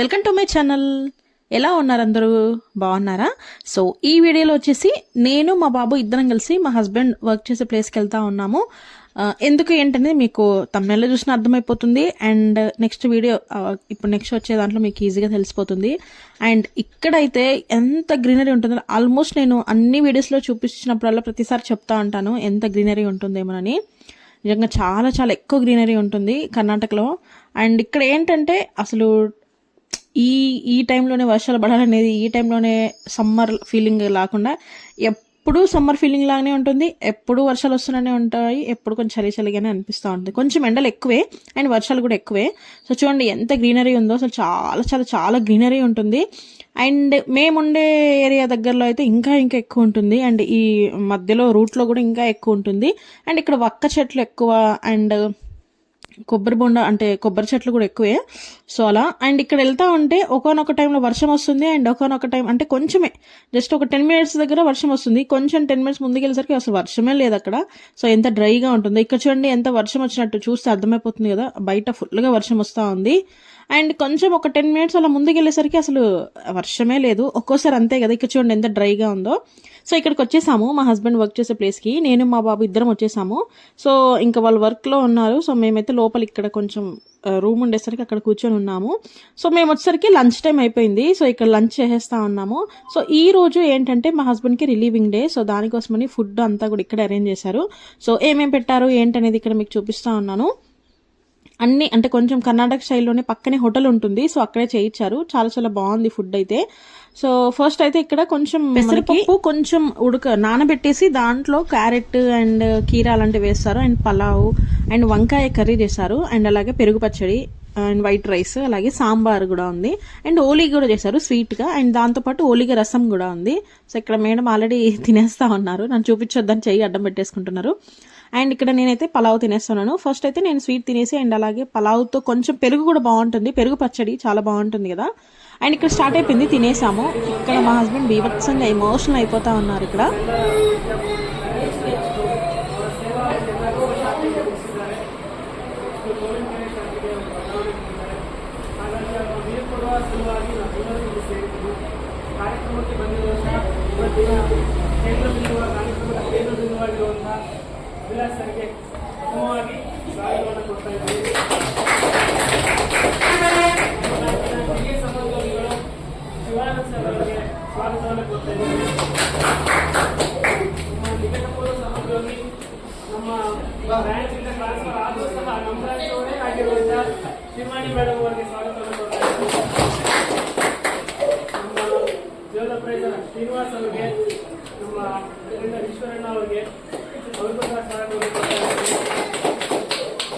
Welcome to my channel. ఎలా ఉన్నారు అందరూ? బాగున్నారా? సో ఈ వీడియోలో వచ్చేసి నేను మా బాబు ఇద్దరం కలిసి మా హస్బెండ్ వర్క్ చేసే ప్లేస్కి వెళ్తా ఉన్నాము. ఎందుకు ఏంటనేది మీకు తమిళలో చూసిన అర్థమైపోతుంది. అండ్ నెక్స్ట్ వీడియో ఇప్పుడు నెక్స్ట్ వచ్చే దాంట్లో మీకు ఈజీగా తెలిసిపోతుంది. అండ్ ఇక్కడైతే ఎంత గ్రీనరీ ఉంటుందో ఆల్మోస్ట్ నేను అన్ని వీడియోస్లో చూపించినప్పుడల్లా ప్రతిసారి చెప్తా ఉంటాను ఎంత గ్రీనరీ ఉంటుందేమోనని. నిజంగా చాలా చాలా ఎక్కువ గ్రీనరీ ఉంటుంది కర్ణాటకలో. అండ్ ఇక్కడ ఏంటంటే అసలు ఈ టైంలోనే వర్షాలు పడాలనేది, ఈ టైంలోనే సమ్మర్ ఫీలింగ్ లేకుండా ఎప్పుడూ సమ్మర్ ఫీలింగ్ లాగానే ఉంటుంది. ఎప్పుడు వర్షాలు వస్తూనే ఉంటాయి. ఎప్పుడు కొంచెం చలి చలిగానే అనిపిస్తూ ఉంటుంది. కొంచెం ఎండలు ఎక్కువే అండ్ వర్షాలు కూడా ఎక్కువే. సో చూడండి ఎంత గ్రీనరీ ఉందో. అసలు చాలా చాలా చాలా గ్రీనరీ ఉంటుంది. అండ్ మేముండే ఏరియా దగ్గరలో అయితే ఇంకా ఇంకా ఎక్కువ ఉంటుంది. అండ్ ఈ మధ్యలో రూట్లో కూడా ఇంకా ఎక్కువ ఉంటుంది. అండ్ ఇక్కడ వక్క చెట్లు ఎక్కువ అండ్ కొబ్బరి బొండ అంటే కొబ్బరి చెట్లు కూడా ఎక్కువే. సో అలా. అండ్ ఇక్కడ వెళ్తా ఉంటే ఒకనొక టైంలో వర్షం వస్తుంది అండ్ ఒకనొక టైం అంటే కొంచెమే జస్ట్ ఒక 10 minutes దగ్గర వర్షం వస్తుంది. కొంచెం 10 minutes ముందుకు వెళ్ళేసరికి అసలు వర్షమే లేదు అక్కడ. సో ఎంత డ్రైగా ఉంటుందో. ఇక్కడ చూడండి ఎంత వర్షం వచ్చినట్టు చూస్తే అర్థమైపోతుంది కదా, బయట ఫుల్గా వర్షం వస్తూ ఉంది. అండ్ కొంచెం ఒక 10 minutes అలా ముందుకు వెళ్ళేసరికి అసలు వర్షమే లేదు. ఒక్కోసారి అంతే కదా. ఇక్కడ చూడండి ఎంత డ్రైగా ఉందో. సో ఇక్కడికి వచ్చేసాము మా హస్బెండ్ వర్క్ చేసే ప్లేస్కి. నేను మా బాబు ఇద్దరం వచ్చేసాము. సో ఇంకా వాళ్ళు వర్క్లో ఉన్నారు. సో మేమైతే లోపల ఇక్కడ కొంచెం రూమ్ ఉండేసరికి అక్కడ కూర్చొని ఉన్నాము. సో మేము వచ్చేసరికి లంచ్ టైం అయిపోయింది. సో ఇక్కడ లంచ్ చేసేస్తా ఉన్నాము. సో ఈ రోజు ఏంటంటే మా హస్బెండ్కి రిలీవింగ్ డే. సో దానికోసమని ఫుడ్ అంతా కూడా ఇక్కడ అరేంజ్ చేశారు. సో ఏమేమి పెట్టారు ఏంటనేది ఇక్కడ మీకు చూపిస్తా ఉన్నాను. అన్ని అంటే కొంచెం కర్ణాటక స్టైల్లోనే పక్కనే హోటల్ ఉంటుంది. సో అక్కడే చేయించారు. చాలా చాలా బాగుంది ఫుడ్ అయితే. సో ఫస్ట్ అయితే ఇక్కడ కొంచెం పెసరపప్పు కొంచెం నానబెట్టేసి దాంట్లో క్యారెట్ అండ్ కీరా అలాంటివి వేస్తారు. అండ్ పలావ్ అండ్ వంకాయ కర్రీ చేశారు. అండ్ అలాగే పెరుగు పచ్చడి అండ్ వైట్ రైస్, అలాగే సాంబార్ కూడా ఉంది. అండ్ ఓలీ కూడా చేశారు స్వీట్గా. అండ్ దాంతోపాటు ఓలిగ రసం కూడా ఉంది. సో ఇక్కడ మేడం ఆల్రెడీ తినేస్తా ఉన్నారు. నన్ను చూపించొద్దని చెయ్యి అడ్డం పెట్టేసుకుంటున్నారు. అండ్ ఇక్కడ నేనైతే పలావ్ తినేస్తున్నాను. ఫస్ట్ అయితే నేను స్వీట్ తినేసి అండ్ అలాగే పలావ్తో కొంచెం పెరుగు కూడా బాగుంటుంది. పెరుగు పచ్చడి చాలా బాగుంటుంది కదా. అండ్ ఇక్కడ స్టార్ట్ అయిపోయింది, తినేసాము. ఇక్కడ మా హస్బెండ్ బీభత్సంగా ఎమోషనల్ అయిపోతా ఉన్నారు ఇక్కడ. ವಿಲಾಸರಿಗೆ ಕ್ರಮವಾಗಿ ಸ್ವಾಗತವನ್ನು ಕೊಡ್ತಾ ಇದ್ದೀವಿ. ಹಿರಿಯ ಸಹೋದ್ಯೋಗಿಗಳು ಶಿವಾನಂದ ಸರ್ ಅವರಿಗೆ ಸ್ವಾಗತವನ್ನು ಕೊಡ್ತಾ ಇದ್ದೀವಿ. ನಮ್ಮ ನಿಕಟಪೂರ್ವ ಸಹೋದ್ಯೋಗಿ ನಮ್ಮ ಬ್ರಾಂಚಿಂದ ಟ್ರಾನ್ಸ್ಫರ್ ಆದರೂ ಸಹ ನಮ್ಮ ಬ್ರಾಂಚ್ ಅವರೇ ಆಗಿರುವಂಥ ಶಿವಾನಿ ಮೇಡಮ್ ಅವರಿಗೆ ಸ್ವಾಗತವನ್ನು ಕೊಡ್ತಾ ಇದ್ದೀವಿ. ನಮ್ಮ ಜೋಧ ಪ್ರೈಸರ್ ಶ್ರೀನಿವಾಸ್ ಅವರಿಗೆ, ನಮ್ಮ ಈಶ್ವರಣ್ಣ ಅವರಿಗೆ ಅವ್ರಿಗೂ ಸಹ ಸ್ವಾಗತವನ್ನು ಕೊಡ್ತಾ ಇದ್ದೀವಿ.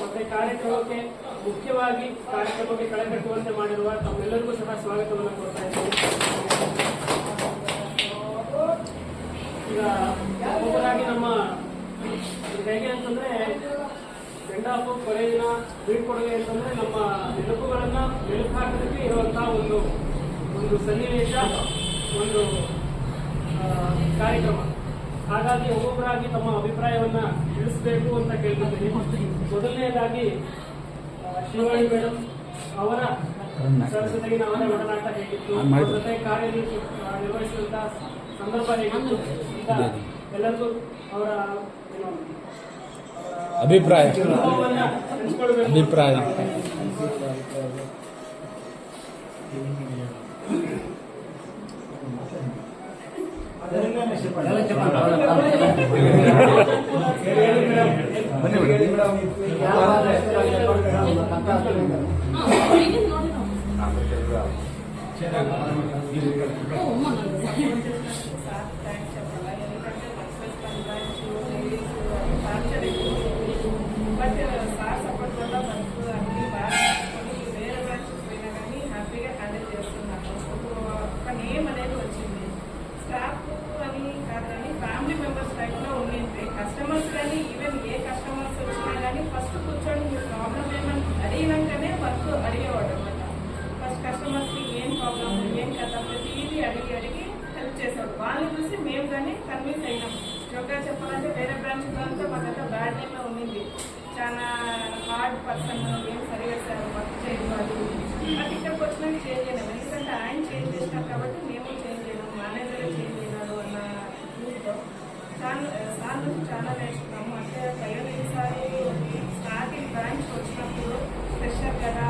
ಮತ್ತೆ ಕಾರ್ಯಕ್ರಮಕ್ಕೆ ಮುಖ್ಯವಾಗಿ ಕಾರ್ಯಕ್ರಮಕ್ಕೆ ಕಳೆಗಟ್ಟುವಂತೆ ಮಾಡಿರುವ ತಮ್ಮೆಲ್ಲರಿಗೂ ಸಹ ಸ್ವಾಗತವನ್ನು ಕೊಡ್ತಾ ಇದ್ದೀವಿ. ಈಗ ಒಬ್ಬರಾಗಿ ನಮ್ಮ ಹೇಗೆ ಅಂತಂದ್ರೆ ಸೆಂಡ್ ಆಫ್ ಕೊನೆ ದಿನ ಬೀಳ್ಕೊಡುಗೆ ಅಂತಂದ್ರೆ ನಮ್ಮ ನೆನಪುಗಳನ್ನ ಮೆಲುಕು ಹಾಕೋದಕ್ಕೆ ಇರುವಂತಹ ಒಂದು ಸನ್ನಿವೇಶ, ಒಂದು ಕಾರ್ಯಕ್ರಮ. ಹಾಗಾಗಿ ಒಬ್ಬೊಬ್ಬರಾಗಿ ತಮ್ಮ ಅಭಿಪ್ರಾಯವನ್ನ ತಿಳಿಸಬೇಕು ಅಂತ ಕೇಳ್ಕೊತೀನಿ. ಮೊದಲನೇದಾಗಿ ಶಿವಾನಿ ಮೇಡಮ್ ಅವರ ಸರ್ ಜೊತೆಗಿನ ಅವರ ಒಡನಾಟ ಹೇಗಿತ್ತು, ಅವರ ಜೊತೆ ನಿರ್ವಹಿಸಿದಂತಹ ಸಂದರ್ಭ ಹೇಗಿತ್ತು ಅಂತ ಎಲ್ಲರಿಗೂ ಅವರ ಅಭಿಪ್ರಾಯ కస్టమర్స్ కానీ ఈవెన్ ఏ కస్టమర్స్ వచ్చినా కానీ ఫస్ట్ కూర్చొని మీ ప్రాబ్లం ఏమని అడిగినాకనే వర్క్ అడిగేవాడు అనమాట. ఫస్ట్ కస్టమర్స్కి ఏం ప్రాబ్లం ఏం కదా ప్రతిదీ అడిగి హెల్ప్ చేసేవాడు. వాళ్ళని చూసి మేము కానీ కన్విన్స్ అయినాం. యోగా చెప్పాలంటే వేరే బ్రాంచ్ అంతా మాకంతా బ్యాడ్ టైంలో ఉండింది. చాలా హార్డ్ పర్సన్, ఏం సరిగా వర్క్ చేయడం అది ఇక్కడికి వచ్చినాక చేంజ్ అయినాం. ఎందుకంటే ఆయన చేంజ్ చేసినాం కాబట్టి మేము చేంజ్ అయినాం, మేనేజర్ చేంజ్ అయినాడు అన్న దీంతో సార్ నుంచి చాలా నేర్చుకున్నాము. అంటే ఈసారి స్టార్టింగ్ బ్రాంచ్ వచ్చినప్పుడు ఫ్రెషర్ కదా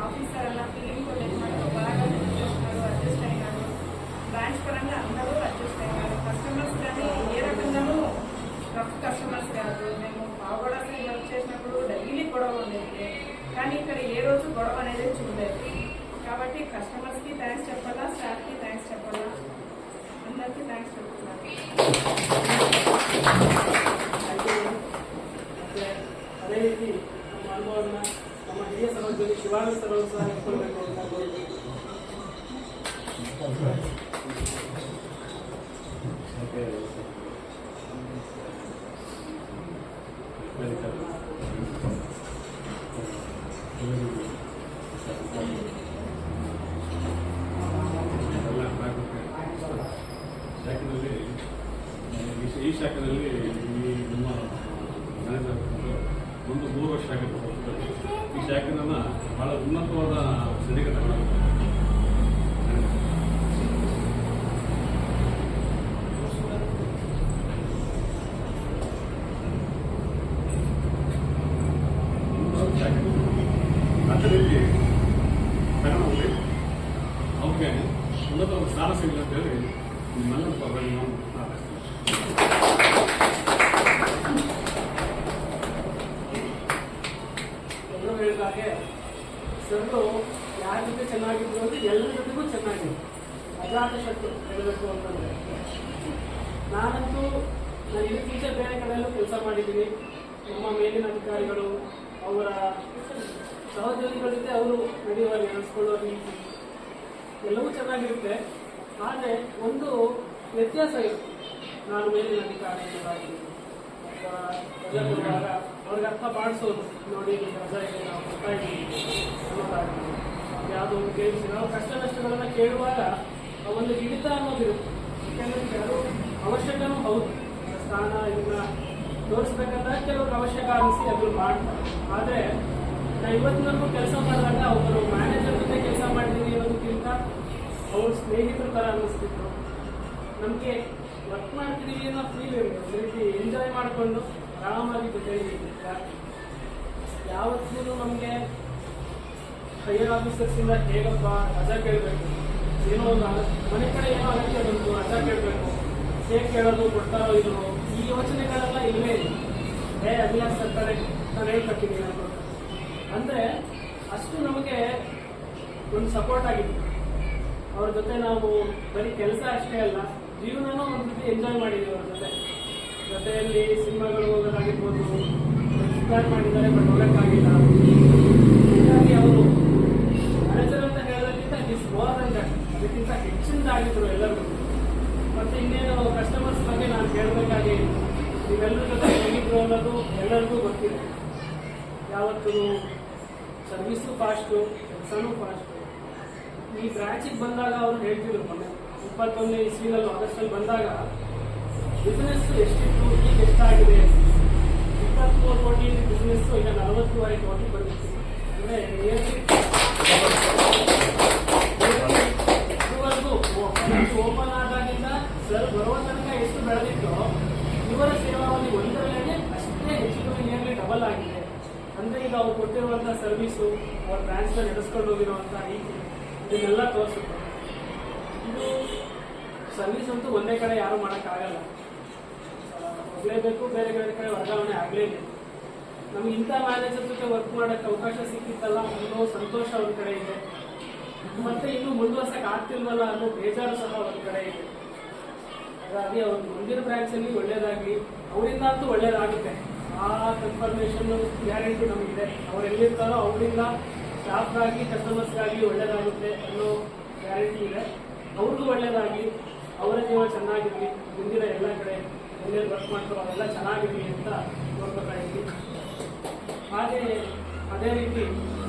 ఆఫీసర్ అన్న ఫీలింగ్ లేకుండా బాగా చేస్తున్నారు, అడ్జస్ట్ అయినారు. బ్రాంచ్ పరంగా అందరూ అడ్జస్ట్ అయినారు. కస్టమర్స్ కానీ ఏ రకంగానూ రఫ్ కస్టమర్స్ కాదు. మేము పావుగడకి వర్క్ చేసినప్పుడు డైలీ గొడవ ఉండేది, కానీ ఇక్కడ ఏ రోజు గొడవ అనేది చూడలేదు. కాబట్టి కస్టమర్స్కి థ్యాంక్స్ చెప్పాలా, స్టాఫ్కి థ్యాంక్స్ చెప్పాలా, అందరికీ థ్యాంక్స్ చెప్తున్నాను. ಅದೇ ರೀತಿ ನಮ್ಮ ಅನುಭವವನ್ನು ನಮ್ಮ ಹಿರಿಯ ಸಮಾಜದಲ್ಲಿ ಶಿವಾನಂದ ಸರ್ ಅವರು ಸಹ ಇಟ್ಕೊಳ್ಬೇಕು ಅಂತ ಶಾಖೆಯಲ್ಲಿ ಈ ಶಾಖೆಯಲ್ಲಿ ಈ ನಮ್ಮ ಮ್ಯಾನೇಜರ್ ಒಂದು 3 ವರ್ಷ ಆಗಿತ್ತು. ಈ ಶಾಖೆನ ಬಹಳ ಉನ್ನತವಾದ ಸ್ಥಿತಿಗೆ ತಗೊಂಡು ಅದೇ ರೀತಿ ತಗೊಂಡೋಗಿ ಅವ್ರಿಗೆ ಉನ್ನತ ಒಂದು ಸ್ಥಾನ ಸಿಗಲಿ ಅಂತ ಹೇಳಿ ನಿಮ್ಮೆಲ್ಲರ ಪರವಾಗಿ ನಾವು ಎಲ್ಲರೂ ಹೇಳಿದಾಗೆ ಸರ್ರು ಯಾರ ಜೊತೆ ಚೆನ್ನಾಗಿದ್ರು ಅಂದರೆ ಎಲ್ಲರ ಜೊತೆಗೂ ಚೆನ್ನಾಗಿದ್ರು. ಅಜಾತ ಶತ್ರು ಹೇಳಬೇಕು ಅಂತಂದರೆ ನಾನಂತೂ ನಾನು ಇದಕ್ಕಿಂತ ಬೇರೆ ಕಡೆಯಲ್ಲೂ ಕೆಲಸ ಮಾಡಿದ್ದೀನಿ. ನಮ್ಮ ಮೇಲಿನ ಅಧಿಕಾರಿಗಳು ಅವರ ಸಹೋದ್ಯೋಗಿಗಳ ಜೊತೆ ಅವರು ನಡೆಯುವ ನಡೆಸ್ಕೊಳ್ಳೋ ರೀತಿ ಎಲ್ಲವೂ ಚೆನ್ನಾಗಿರುತ್ತೆ. ಆದರೆ ಒಂದು ವ್ಯತ್ಯಾಸ ಇರುತ್ತೆ. ನಾನು ಮೇಲಿನ ಅಧಿಕಾರಿ ಅನ್ನೋದಾಗಿ ಅಥವಾ ರಜೆ ಕೊಡುವಾಗ ಅವ್ರಿಗೆ ಅರ್ಥ ಮಾಡಿಸೋದು, ನೋಡಿ ರಜಾ ಇದೆ ನಾವು ಕೊಡ್ತಾ ಇದ್ದೀವಿ ಅನ್ನೋದಾಗಿ, ಯಾವುದೋ ಒಂದು ಕೇಳಿಸಿ ನಾವು ಕಷ್ಟ ನಷ್ಟಗಳನ್ನು ಕೇಳುವಾಗ ಒಂದು ಹಿಡಿತ ಅನ್ನೋದಿರುತ್ತೆ. ಯಾಕೆಂದರೆ ಅದು ಅವಶ್ಯಕನೂ ಹೌದು. ಸ್ಥಾನ ಇದನ್ನ ತೋರಿಸ್ಬೇಕಂತ ಕೆಲವರು ಅವಶ್ಯಕ ಅನಿಸಿ ಅದನ್ನು ಮಾಡ್ತಾರೆ. ಆದರೆ ನಾನು ಇವತ್ತಿನವರೆಗೂ ಕೆಲಸ ಮಾಡಿದಾಗ ಒಬ್ಬರು ಮ್ಯಾನೇಜರ್ ಜೊತೆ ಕೆಲಸ ಮಾಡಿದ್ದೀನಿ ಅನ್ನೋದಕ್ಕಿಂತ ಅವ್ರ ಸ್ನೇಹಿತರ ಥರ ಅನ್ನಿಸ್ತಿತ್ತು. ನಮಗೆ ವರ್ಕ್ ಮಾಡ್ತಿದ್ದೀವಿ ಅನ್ನೋ ಫೀಲ್ ಇರುತ್ತೆ. ಒಂದು ರೀತಿ ಎಂಜಾಯ್ ಮಾಡಿಕೊಂಡು ಆರಾಮಾಗಿ ಜೊತೆಯಲ್ಲಿ ಯಾವತ್ತೂ ನಮಗೆ ಹೈಯರ್ ಆಫೀಸರ್ಸಿಂದ ಹೇಗಪ್ಪ ರಜಾ ಕೇಳಬೇಕು, ಏನೋ ಒಂದು ಮನೆ ಕಡೆ ಏನೋ ಅಗತ್ಯ ಬಂತು ರಜಾ ಕೇಳಬೇಕು, ಹೇಗೆ ಕೇಳೋದು ಕೊಡ್ತಾರೋ ಇದು, ಈ ಯೋಚನೆಗಳೆಲ್ಲ ಇಲ್ಲವೇ ಇಲ್ಲ. ಅದಿಲ್ಲ ಸರ್ಕಾರ ನಾನು ಹೇಳ್ಕೊಟ್ಟಿದ್ದೀನಿ ಅನ್ನೋದು ಅಂದರೆ ಅಷ್ಟು ನಮಗೆ ಒಂದು ಸಪೋರ್ಟ್ ಆಗಿದೆ. ಅವ್ರ ಜೊತೆ ನಾವು ಬರೀ ಕೆಲಸ ಅಷ್ಟೇ ಅಲ್ಲ, ಜೀವನನೂ ಒಂದು ರೀತಿ ಎಂಜಾಯ್ ಮಾಡಿದ್ದೀವಿ. ಅವ್ರ ಜೊತೆಯಲ್ಲಿ ಸಿನಿಮಾಗಳು ಹೋಗೋದಾಗಿರ್ಬೋದು, ಪ್ಲಾನ್ ಮಾಡಿದ್ದಾರೆ ಬಟ್ ಹೋಗೋಕ್ಕಾಗಿಲ್ಲ. ಹೀಗಾಗಿ ಅವರು ಮ್ಯಾನೇಜರ್ ಅಂತ ಹೇಳೋದಕ್ಕಿಂತ ಇಸ್ ಮೋರ್ ದನ್ ದಟ್, ಅದಕ್ಕಿಂತ ಹೆಚ್ಚಿನದಾಗಿದ್ರು ಎಲ್ಲರಿಗೂ. ಮತ್ತು ಇನ್ನೇನು ಕಸ್ಟಮರ್ಸ್ ಬಗ್ಗೆ ನಾನು ಹೇಳಬೇಕಾಗಿ ನೀವೆಲ್ಲರ ಜೊತೆ ಹೇಗಿದ್ರು ಅನ್ನೋದು ಎಲ್ಲರಿಗೂ ಗೊತ್ತಿದೆ. ಯಾವತ್ತೂ ಸರ್ವಿಸು ಫಾಸ್ಟು, ಕೆಲಸನೂ ಫಾಸ್ಟು. ಈ ಬ್ರಾಂಚಿಗೆ ಬಂದಾಗ ಅವರು ಹೇಳ್ತಿದ್ರು ಮೊನ್ನೆ 21ನೇ ಇಸ್ವಿನಲ್ಲಿ ಆಗಸ್ಟಲ್ಲಿ ಬಂದಾಗ ಬಿಸ್ನೆಸ್ ಎಷ್ಟಿತ್ತು, ಈಗ ಎಷ್ಟಾಗಿದೆ. 23 ಕೋಟಿ ಬಿಸ್ನೆಸ್ಸು ಈಗ 45 ಕೋಟಿ ಬಂದಿತ್ತು. ಅಂದರೆ ಇದುವರೆಗೂ ಓಪನ್ ಆದಾಗಿಂದ ಸರ್ ಬರುವ ತನಕ ಎಷ್ಟು ಬೆಳೆದಿತ್ತೋ ಇವರ ಸೇವಾವಧಿ ಒಂದರಲ್ಲೇ ಅಷ್ಟೇ ಹೆಚ್ಚು ನಿಯರ್ಲಿ ಡಬಲ್ ಆಗಿದೆ. ಅಂದರೆ ಈಗ ಅವ್ರು ಕೊಟ್ಟಿರುವಂಥ ಸರ್ವಿಸು, ಅವ್ರ ಬ್ರಾಂಚ್ನ ನಡೆಸ್ಕೊಂಡು ಹೋಗಿರುವಂಥ ರೀತಿ ಇದನ್ನೆಲ್ಲ ತೋರಿಸುತ್ತೆ. ಇದು ಸರ್ವಿಸ್ ಅಂತೂ ಒಂದೇ ಕಡೆ ಯಾರು ಮಾಡೋಕ್ಕಾಗಲ್ಲ, ಹೋಗಲೇಬೇಕು, ಬೇರೆ ಬೇರೆ ಕಡೆ ವರ್ಗಾವಣೆ ಆಗಲೇಬೇಕು. ನಮ್ಗೆ ಇಂಥ ಮ್ಯಾನೇಜರ್ ಜೊತೆ ವರ್ಕ್ ಮಾಡೋಕ್ಕೆ ಅವಕಾಶ ಸಿಕ್ಕಿತ್ತಲ್ಲ ಅನ್ನೋ ಸಂತೋಷ ಅವ್ರ ಕಡೆ ಇದೆ. ಮತ್ತೆ ಇನ್ನೂ ಮುಂದುವರ್ಸಕ್ಕೆ ಆಗ್ತಿಲ್ವಲ್ಲ ಅನ್ನೋ ಬೇಜಾರು ಸಹ ಅವ್ರ ಕಡೆ ಇದೆ. ಹಾಗಾಗಿ ಅವ್ರ ಮುಂದಿನ ಬ್ರಾಂಚಲ್ಲಿ ಒಳ್ಳೇದಾಗಲಿ, ಅವರಿಂದ ಅಂತೂ ಒಳ್ಳೇದಾಗುತ್ತೆ. ಆ ಕನ್ಫರ್ಮೇಷನ್ ಗ್ಯಾರಂಟಿ ನಮಗಿದೆ. ಅವ್ರು ಎಲ್ಲಿರ್ತಾರೋ ಅವರಿಂದ ಸ್ಟಾಫ್ಗಾಗಿ ಕಸ್ಟಮರ್ಸ್ಗಾಗಿ ಒಳ್ಳೇದಾಗುತ್ತೆ ಅನ್ನೋ ಗ್ಯಾರಂಟಿ ಇದೆ. ಅವ್ರಿಗೂ ಒಳ್ಳೇದಾಗಲಿ, ಅವರ ಜೀವ ಚೆನ್ನಾಗಿರಲಿ, ಮುಂದಿನ ಎಲ್ಲ ಕಡೆ ಎಲ್ಲೆಲ್ಲಿ ವರ್ಕ್ ಮಾಡ್ತಾರೋ ಅವೆಲ್ಲ ಚೆನ್ನಾಗಿರಲಿ ಅಂತ ನೋಡ್ಬೇಕಾಗಿದ್ವಿ. ಹಾಗೆ ಅದೇ ರೀತಿ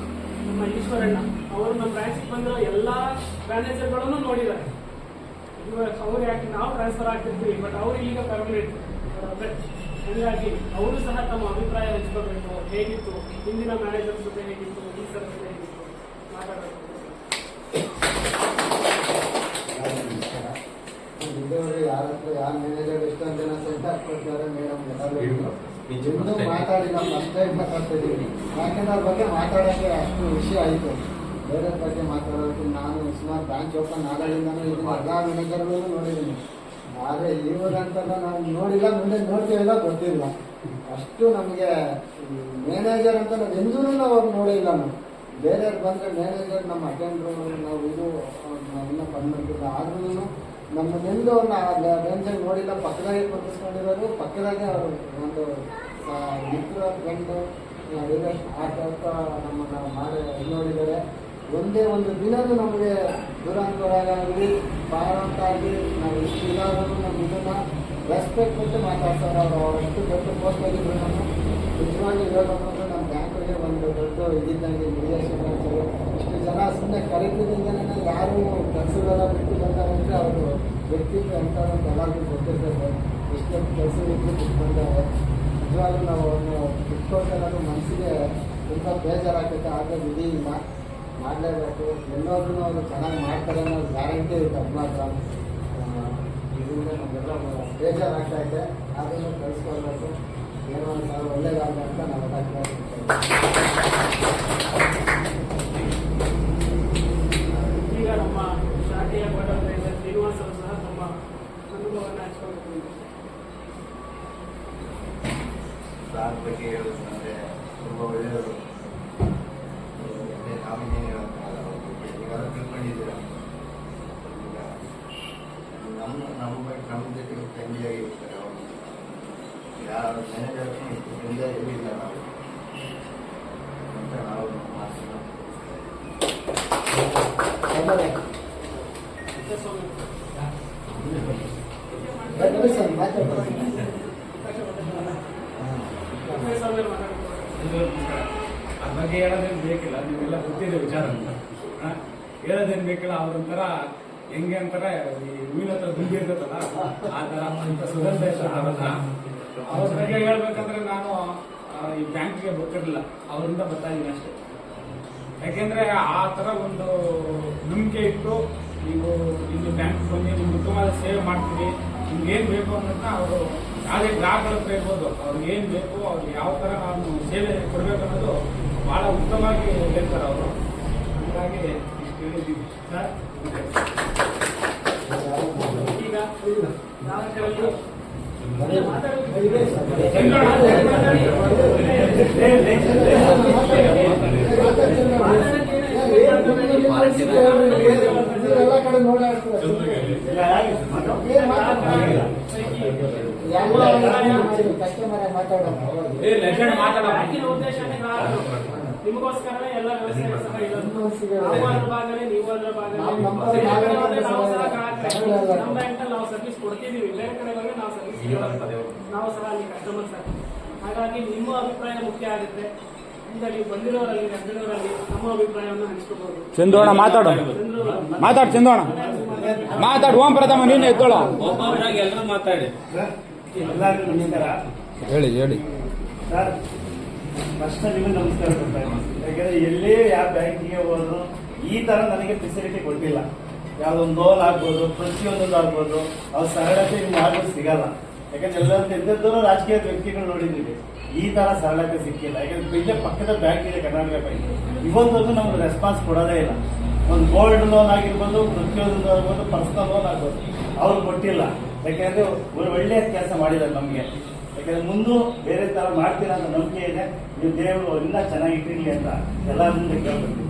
ನಮ್ಮ ಈಶ್ವರಣ್ಣ ಅವರು ನಮ್ಮ ಬ್ರಾಂಚಿಗೆ ಬಂದಿರೋ ಎಲ್ಲ ಮ್ಯಾನೇಜರ್ಗಳನ್ನು ನೋಡಿದ್ದಾರೆ. ಇವಾಗ ಅವ್ರು ಯಾಕೆ ನಾವು ಟ್ರಾನ್ಸ್ಫರ್ ಆಗ್ತಿರ್ತೀವಿ, ಬಟ್ ಅವರು ಈಗ ಪರ್ಮನೆಂಟ್. ಹೀಗಾಗಿ ಅವರು ಸಹ ತಮ್ಮ ಅಭಿಪ್ರಾಯ ಹಂಚ್ಕೋಬೇಕು. ಹೇಗಿತ್ತು ಹಿಂದಿನ ಮ್ಯಾನೇಜರ್ ಜೊತೆ, ಹೇಗಿತ್ತು ಈ ಸರ್ ಜೊತೆ ಹೇಗಿತ್ತು, ಮಾತಾಡೋದು. ಇದುವರೆಗೆ ಯಾರ ಹತ್ರ ಯಾರ ಮ್ಯಾನೇಜರ್ ಎಷ್ಟೊಂದು ಜನ ಸೆಂಟರ್ ಕೊಡ್ತಾರೆ ಮೇಡಮ್ ಇನ್ನೂ ಮಾತಾಡಿಲ್ಲ, ಫಸ್ಟ್ ಟೈಮ್ ಮಾತಾಡ್ತಾ ಇದ್ದೀವಿ. ಯಾಕೆಂದ್ರೆ ಅವ್ರ ಬಗ್ಗೆ ಮಾತಾಡೋಕ್ಕೆ ಅಷ್ಟು ವಿಷಯ ಆಯಿತು. ಬೇರೆ ಬಗ್ಗೆ ಮಾತಾಡೋದಕ್ಕೆ ನಾನು ಸುಮಾರು ಬ್ರಾಂಚ್ ಓಪನ್ ಆದಾಗಿಂದನೂ ಇದನ್ನ ಎಲ್ಲ ಮ್ಯಾನೇಜರ್ಗಳು ನೋಡಿದ್ದೀನಿ. ಆದರೆ ಇವಾಗಂತ ನಾವು ನೋಡಿಲ್ಲ, ಮುಂದೆ ನೋಡ್ತೀವಿಲ್ಲ ಗೊತ್ತಿಲ್ಲ. ಅಷ್ಟು ನಮಗೆ ಮ್ಯಾನೇಜರ್ ಅಂತ ನಾವು ಎಂದೂ ನಾವು ಅವ್ರು ನೋಡಿಲ್ಲ. ನಾವು ಬೇರೆಯವ್ರು ಬಂದರೆ ಮ್ಯಾನೇಜರ್ ನಮ್ಮ ಅಟೆಂಡ್ರು ನಾವು ಇದು ನಾವಿನ್ನೂ ಬಂದ್ಬಿಟ್ಟಿಲ್ಲ. ಆದ್ರೂ ನಮ್ಮನ್ನೆಂದು ಒಂದು ರೇಂಜಾಗಿ ನೋಡಿಲ್ಲ. ಪಕ್ಕದಾಗೆ ಕೂರಿಸ್ಕೊಂಡಿರೋದು, ಪಕ್ಕದಾಗೆ ಅವರು ಒಂದು ಮಿತ್ರ ಫ್ರೆಂಡು ಆಟ ನಮ್ಮನ್ನು ಮಾಡಿ ನೋಡಿದ್ದಾರೆ. ಒಂದೇ ಒಂದು ದಿನವೂ ನಮಗೆ ದುರಂತರಾಗಲಿ ಬಾರಂತಾಗಲಿ ನಾವು ಇಷ್ಟು ಇದಾದರೂ ನಮ್ಮ ಇದನ್ನು ರೆಸ್ಪೆಕ್ಟ್ ಕೊಟ್ಟು ಮಾತಾಡ್ತಾರೆ. ಅವರು ಅಷ್ಟು ದೊಡ್ಡ ಪೋಸ್ಟ್ ಆಗಿದ್ರು. ನಮ್ಮ ನಿಜವಾಗಿ ಹೇಳ್ಬೇಕಂದ್ರೆ ನಮ್ಮ ಬ್ಯಾಂಕಿಗೆ ಒಂದು ದೊಡ್ಡ ಇದ್ದಿದ್ದಂಗೆ ನಿರ್ದೇಶನ ಇಷ್ಟು ಜನ ಸುಮ್ಮನೆ ಕರೀತಿದ್ದಂಗೆ ಯಾರು ಕೆಲಸಗಳೆಲ್ಲ ಬಿಟ್ಟು ಬಂದಾರೆ ಅಂದರೆ ಅವರು ವ್ಯಕ್ತಿತ್ವ ಎಂಥದ್ದು ಎಲ್ಲರಿಗೂ ಗೊತ್ತಿರ್ತದೆ. ಎಷ್ಟೊಂದು ಕೆಲಸ ಬಿಟ್ಟು ಬಂದಾರೆ. ನಿಜವಾಗ್ಲೂ ನಾವು ಅವ್ರನ್ನ ಬಿಟ್ಕೊಳ್ತಾರೆ ಮನಸ್ಸಿಗೆ ತುಂಬ ಬೇಜಾರಾಗ್ತೈತೆ. ಆದರೆ ವಿಧಿ ಇಲ್ಲ, ಮಾಡಲೇಬೇಕು. ಎಲ್ಲರೂ ಅವರು ಚೆನ್ನಾಗಿ ಮಾಡ್ತಾರೆ ಅನ್ನೋ ಗ್ಯಾರಂಟಿ ಇದೆ. ಮಾತ್ರ ಇದರಿಂದ ನಮಗೆಲ್ಲ ಬೇಜಾರಾಗ್ತೈತೆ. ಅದನ್ನು ಕಳಿಸ್ಕೊಳ್ಬೇಕು. ಏನೋ ಒಂದು ಸಾವಿರ ಒಳ್ಳೇದಾಗಲಿ ಅಂತ ನಾವು ಈಗ ನಮ್ಮ ಶಾಖೆಯ ಬಡವರಿಂದ ಶ್ರೀನಿವಾಸ್ ಅವರು ಸಹ ತಮ್ಮ ಅನುಭವವನ್ನು ಹಂಚ್ಕೊಳ್ಬೇಕು. ಸಾರ್ ಬಗ್ಗೆ ಹೇಳೋದಂದ್ರೆ ತುಂಬ ಒಳ್ಳೆಯವರು. ನಾವೇನೇನು ಹೇಳೋಕ್ಕಾಗಲ್ಲ. ಈಗಾಗಲೇ ತಿಳ್ಕೊಂಡಿದ್ದೀರ. ಈಗ ನಮ್ಮ ಜೊತೆ ಫ್ರೆಂಡ್ಲಿಯಾಗಿ ಇರ್ತಾರೆ. ಅವರು ಯಾರು ಮ್ಯಾನೇಜರ್ ಇಷ್ಟು ಫ್ರೆಂಡ್ಲಿಯಾಗಿ ಇರಲಿಲ್ಲ ನಾವು ಅಂತ ನಾವು ಮಾತನ್ನು ಅದ್ರ ಬಗ್ಗೆ ಹೇಳೋದೇನು ಬೇಕಿಲ್ಲ, ನೀವೆಲ್ಲ ಗೊತ್ತಿದೆ ವಿಚಾರ ಅಂತ. ಹೇಳೋದೇನು ಬೇಕಿಲ್ಲ. ಅವ್ರೊಂಥರ ಹೆಂಗೆ ಅಂತಾರೆ, ಈ ಹೂವಿನ ಹತ್ರ ದುಡ್ಡು ಇರ್ತದಲ್ಲ ಆ ಥರ ಅಂತ ಸುಗಂಧ ಇರ್ತಾರಲ್ಲ. ಅವ್ರ ಬಗ್ಗೆ ಹೇಳ್ಬೇಕಂದ್ರೆ ನಾನು ಈ ಬ್ಯಾಂಕಿಗೆ ಗೊತ್ತಿರಲಿಲ್ಲ, ಅವರಿಂದ ಬರ್ತಾ ಇದ್ದೀನಿ ಅಷ್ಟೇ. ಯಾಕೆಂದ್ರೆ ಆ ಥರ ಒಂದು ನಂಬಿಕೆ ಇಟ್ಟು ನೀವು ಇಲ್ಲಿ ಬ್ಯಾಂಕ್ ಬಂದು ನಿಮ್ಗೆ ಉತ್ತಮವಾದ ಸೇವೆ ಮಾಡ್ತೀವಿ, ನಿಮ್ಗೆ ಏನು ಬೇಕು ಅನ್ನೋದನ್ನ ಅವರು ಯಾವುದೇ ಗ್ರಾಹಕರ ಹತ್ರ ಇರ್ಬೋದು, ಅವ್ರಿಗೆ ಏನು ಬೇಕು, ಅವ್ರಿಗೆ ಯಾವ ಥರ ನಾವು ಸೇವೆ ಕೊಡಬೇಕು ಅನ್ನೋದು ಭಾಳ ಉತ್ತಮವಾಗಿ ಹೇಳ್ತಾರೆ ಅವರು. ಹಾಗಾಗಿ ಇಷ್ಟು ಹೇಳಿದ್ದೀವಿ ಸರ್. ಈಗ ಗ್ರಾಹಕರಲ್ಲಿ ಎಲ್ಲ ಕಡೆ ನೋಡಾಡ್ತಾರೆ. ಕಸ್ಟಮರ್ ಬ್ಯಾಂಕಿನ ಉದ್ದೇಶನೇ ಗ್ರಾಹಕರು. ನಿಮಗೋಸ್ಕರನೇ ಎಲ್ಲ ವ್ಯವಸ್ಥೆ ಸಹ ಇರೋದು. ನಾವು ಅದ್ರ ಭಾಗನೇ, ನೀವು ಅದ್ರ ಭಾಗನೇ. ನಾವು ಸಹ ಗ್ರಾಹಕರೇ. ನಮ್ಮ ಬ್ಯಾಂಕಲ್ಲಿ ನಾವು ಸರ್ವಿಸ್ ಕೊಡ್ತಿದ್ದೀವಿ. ಬೇರೆ ಕಡೆ ಹೋಗಿ ನಾವು ಸರ್ವಿಸ್ ನಾವು ಸಹ ಅಲ್ಲಿ ಕಸ್ಟಮರ್ಸ್ ಆಗಿ. ಹಾಗಾಗಿ ನಿಮ್ಮ ಅಭಿಪ್ರಾಯ ಮುಖ್ಯ ಆಗುತ್ತೆ. ಈಗ ನೀವು ಬಂದಿರೋರಲ್ಲಿ ಬೆಂಗಳೂರಲ್ಲಿ ನಮ್ಮ ಅಭಿಪ್ರಾಯವನ್ನು ಹಂಚ್ಕೋಬಹುದು. ಚಂದೋಣ ಮಾತಾಡು, ಮಾತಾಡು ಚಂದೋಣ ಮಾತಾಡು. ಓಂ ಪ್ರಥಮ ನೀನು ಎತ್ತೋಳ ಎಲ್ಲರೂ ಮಾತಾಡಿ. ಎಲ್ಲರಿಗೂ ನಮಸ್ಕಾರ. ಹೇಳಿ ಸರ್, ಫಸ್ಟ್ ನಿಮಗೆ ನಮಸ್ಕಾರ ಕೊಡ್ತಾ ಇದ್ದೀನಿ. ಯಾಕಂದ್ರೆ ಎಲ್ಲೇ ಯಾವ ಬ್ಯಾಂಕಿಗೆ ಹೋದ್ರು ಈ ತರ ನನಗೆ ಫೆಸಿಲಿಟಿ ಕೊಟ್ಟಿಲ್ಲ. ಯಾವುದೊಂದು ಲೋನ್ ಆಗ್ಬೋದು, ಪ್ರತಿಯೊಂದೊಂದು ಆಗ್ಬೋದು, ಅವ್ರ ಸರಳತೆ ನಿಮ್ಗೆ ಆಗೋದು ಸಿಗಲ್ಲ. ಯಾಕಂದ್ರೆ ಎಲ್ಲರೂ ಎಂತೆಂಥವ್ರು ರಾಜಕೀಯ ವ್ಯಕ್ತಿಗಳು ನೋಡಿದ್ದೀವಿ, ಈ ತರ ಸರಳತೆ ಸಿಕ್ಕಿಲ್ಲ. ಯಾಕಂದ್ರೆ ಇಲ್ಲೇ ಪಕ್ಕದ ಬ್ಯಾಂಕ್ ಇದೆ, ಕರ್ನಾಟಕ ಬ್ಯಾಂಕ್. ಇವತ್ತೊಂದು ನಮ್ಗೆ ರೆಸ್ಪಾನ್ಸ್ ಕೊಡೋದೇ ಇಲ್ಲ. ಒಂದು ಗೋಲ್ಡ್ ಲೋನ್ ಆಗಿರ್ಬೋದು, ಪ್ರತಿಯೊಂದು ಆಗ್ಬೋದು, ಪರ್ಸನಲ್ ಲೋನ್ ಆಗ್ಬೋದು, ಅವ್ರು ಕೊಟ್ಟಿಲ್ಲ. ಯಾಕೆಂದ್ರೆ ಒಂದು ಒಳ್ಳೆಯ ಕೆಲಸ ಮಾಡಿದ್ದಾರೆ ನಮಗೆ. ಯಾಕಂದ್ರೆ ಮುಂದೆ ಬೇರೆ ತರ ಮಾಡ್ತೀರಾ ಅಂತ ನಂಬಿಕೆ ಇದೆ. ನೀವು ದೇವರು ಇನ್ನೂ ಚೆನ್ನಾಗಿ ಇಟ್ಟಿರ್ಲಿ ಅಂತ ಎಲ್ಲ ಮುಂದೆ ಕೇಳ್ಕೊಳ್ತೀವಿ.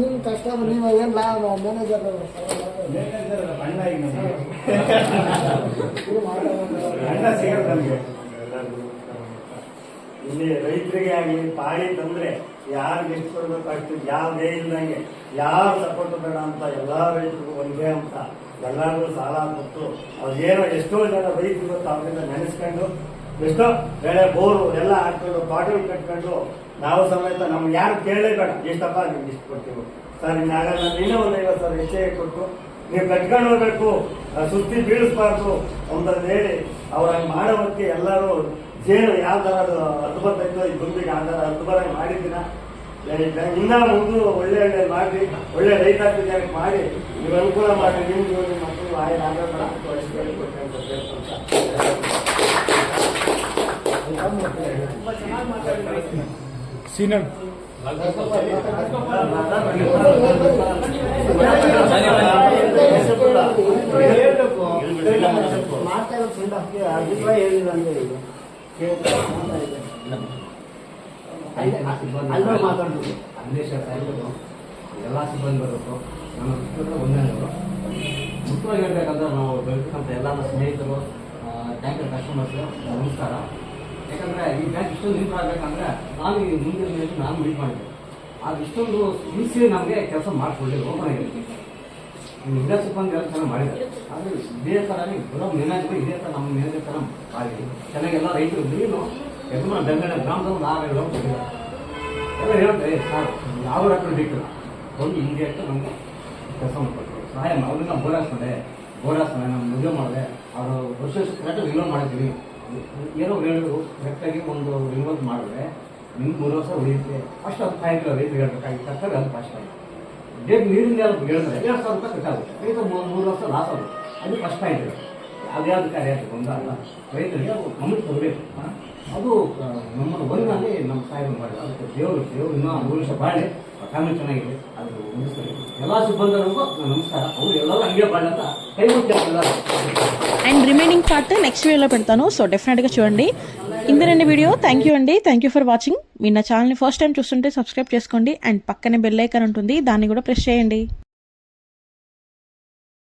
ನಿಮ್ಮ ಕಸ್ಟಮರ್ ನೀವು ಏನು ಮ್ಯಾನೇಜರ್ ಅಣ್ಣ ಈಗ ನಮಗೆ ಅಣ್ಣ ಸಿಗಲ್ಲ ನಮಗೆ. ಇಲ್ಲಿ ರೈತರಿಗೆ ಆಗಲಿ ಪಾಳಿ ತಂದ್ರೆ ಯಾರಿಗೆ ಎಷ್ಟು ಕೊಡ್ಬೇಕು ಅಷ್ಟು, ಯಾವುದೇ ಇಲ್ದಂಗೆ ಯಾರು ಸಪೋರ್ಟ್ ಬೇಡ ಅಂತ ಎಲ್ಲ ರೈತರಿಗೂ ಒಂದೇ ಅಂತ ಎಲ್ಲರಿಗೂ ಸಾಲ ಕೊಟ್ಟು ಅವ್ರೇನೋ ಎಷ್ಟೋ ಜನ ರೈತರು ಗೊತ್ತು ಅವರಿಂದ ನೆನೆಸ್ಕೊಂಡು ಎಷ್ಟೋ ಬೆಳೆ ಬೋರು ಎಲ್ಲ ಹಾಕೊಂಡು ಬಾಟಲ್ ಕಟ್ಕೊಂಡು ನಾವು ಸಮೇತ ನಮ್ಗೆ ಯಾರು ಕೇಳಲೇಬೇಡ, ಎಷ್ಟಪ್ಪ ನಿಮ್ಗೆ ಇಷ್ಟು ಕೊಡ್ತೀವಿ ಸರ್, ಇನ್ನಾಗಲ್ಲ ಇನ್ನೂ ಒಂದು 50,000 ಹೆಚ್ಚಿಗೆ ಕೊಟ್ಟು ನೀವು ಕಟ್ಕೊಂಡು ಹೋಗ್ಬೇಕು, ಸುತ್ತಿ ಬೀಳಿಸ್ಬಾರ್ದು ಅಂತಂದು ಹೇಳಿ ಅವ್ರ ಹಂಗೆ ಮಾಡೋದಕ್ಕೆ ಎಲ್ಲರೂ ಜೇನು ಯಾವ ಥರ ಹತ್ತು ಬರ್ತಾಯಿತ್ತು ಈ ದುಂಬಿಗೆ ಆ ಥರ ಹತ್ತು ಬರಂಗೆ ಮಾಡಿದ್ದೀನ. ಇನ್ನೂ ಮುಂದೆ ಒಳ್ಳೆ ಒಳ್ಳೆ ಮಾಡಿ ಒಳ್ಳೆ ರೈತಾಪಿ ಜನಕ್ಕೆ ಮಾಡಿ ನೀವು ಅನುಕೂಲ ಮಾಡಿ ನಿಮ್ದು ನಿಮ್ಮ ಮಕ್ಕಳು ಆಯ್ತು ಆಗೋಣ ತುಂಬಾ ಚೆನ್ನಾಗಿ ಮಾತಾಡಿದ್ರೆ ಸೀನನ್ ಅಭಿಪ್ರಾಯ ಹೇಳಿಲ್ಲ ಅಂದ್ರೆ ಇದು ಅಲ್ಲೇ ಮಾತಾಡ್ಬೋದು. ಅನ್ವೇಷ ಸಾಹೇಬರು ಎಲ್ಲ ಸಿಬ್ಬಂದಿ ಬರಬೇಕು, ನಮ್ಮ ಶಿಕ್ಷಕರು ಒಂದೇನವರು ಮುಖ್ಯವಾಗಿ ಹೇಳ್ಬೇಕಂದ್ರೆ ನಾವು ಬೆಳೆದಂಥ ಎಲ್ಲ ನಮ್ಮ ಸ್ನೇಹಿತರು, ಟ್ಯಾಂಕರ್ ಕಸ್ಟಮರ್ಸ್ ನಮಸ್ಕಾರ. ಯಾಕಂದರೆ ಈ ಬ್ಯಾಂಕ್ ಇಷ್ಟೊಂದು ಇಂಪ್ರೂವ್ ಆಗಬೇಕಂದ್ರೆ ನಾನು ಈ ಮುಂದಿನ ದಿನದಲ್ಲಿ ನಾನು ಮೀಟ್ ಮಾಡಿದ್ದೆ. ಅದು ಇಷ್ಟೊಂದು ತಿಳಿಸಿ ನಮಗೆ ಕೆಲಸ ಮಾಡಿಕೊಳ್ಳಿಲ್ಲ. ಓಪನ್ ಆಗಿದೆ ಎಲ್ಲ ಸಿಬ್ಬಂದಿ ಎಲ್ಲ ಚೆನ್ನಾಗಿ ಮಾಡಿದ್ದಾರೆ. ಆದರೆ ಇದೇ ಥರನೇ ಬರೋ ಮ್ಯಾನೇಜ್ಮೆಂಟ್ ಇದೇ ಥರ ನಮ್ಮ ಮ್ಯಾನೇಜರ್ ಥರ ಮಾಡಿ ಚೆನ್ನಾಗೆಲ್ಲ ರೈತರು ನೀನು ಯಜಮಾನ ಬೆಂಗಳೂರು ಗ್ರಾಮದಲ್ಲಿ ಒಂದು 6 ಎಲ್ಲ ಹೇಳ್ತಾರೆ ಸರ್ ಯಾವ ರಕಮ್ ಬೇಕಿಲ್ಲ ಒಂದು ಹಿಂಗೆ ಅಂತ ನಮಗೆ ಕೆಲಸ ಮಾಡ್ಕೊಡ್ತೀವಿ. ಸಹಾಯ ಅವ್ರನ್ನ ಬೋರಾಸ್ಕೊಂಡೆ ನಮ್ಮ ಮದುವೆ ಮಾಡಿದೆ. ಅವರು ವರ್ಷ ಕರೆಕ್ಟಾಗಿ ರಿನ್ಯೂವಲ್ ಮಾಡಿದ್ದೀವಿ. ಏನೋ ಹೇಳಿದ್ರು ಕರೆಕ್ಟಾಗಿ ಒಂದು ರಿನ್ಯೂವಲ್ ಮಾಡಿದ್ರೆ ನಿಮ್ಗೆ 3 ವರ್ಷ ಉಳಿಯುತ್ತೆ. ಅಷ್ಟು 10 ಪಾಯಿಂಟ್ ರೈತರು ಹೇಳ್ಬೇಕಾಗಿತ್ತು. ಸರ್ಕಾರ ಅದು ಫಸ್ಟ್ ಆಗಿ ಡೇಟ್ ನೀರಿಂದ ಹೇಳಿದ್ರೆ 2,000 ರೂಪಾಯಿ ಕಟ್ಟಾಗುತ್ತೆ. ರೈತ 3 ವರ್ಷ ಲಾಸ್ ಆಗುತ್ತೆ. ಅದು ಫಸ್ಟ್ ಪಾಯಿಂಟ್ ಇದೆ. ಅದ್ಯಾವುದು ಕಾರ್ಯ ಆಗುತ್ತೆ ಒಂದಲ್ಲ ರೈತರಿಗೆ ಅದು ಗಮನ ತರಬೇಕು. ಅದು ನಮ್ಮನ್ನು ಒಂದಲ್ಲಿ ನಮ್ಮ ಸಾಹೇಬರು ಮಾಡಿದ್ರು. ಅದಕ್ಕೆ ದೇವರು ಇನ್ನೂ 3 ವರ್ಷ ಬಾಳಿ ಫ್ಯಾಮಿಲಿ ಚೆನ್ನಾಗಿದೆ. ಅದು ಮುಗಿಸ್ತಾರೆ. ಎಲ್ಲ ಸಿಬ್ಬಂದಿಗಳಿಗೂ ನಮಸ್ಕಾರ. ಅವರು ಎಲ್ಲರೂ ಹಂಗೆ ಬಾಳಿ ಅಂತ ಕೈ ಮುಚ್ಚಾರ. అండ్ రిమైనింగ్ పార్ట్ నెక్స్ట్ వీడియోలో పెడతాను, సో డెఫినెట్గా చూడండి. ఇంతేనండి వీడియో. థ్యాంక్ యూ అండి, థ్యాంక్ యూ ఫర్ వాచింగ్. మీరు నా ఛానల్ని ఫస్ట్ టైం చూస్తుంటే సబ్స్క్రైబ్ చేసుకోండి అండ్ పక్కనే బెల్ ఐకాన్ ఉంటుంది, దాన్ని కూడా ప్రెస్ చేయండి.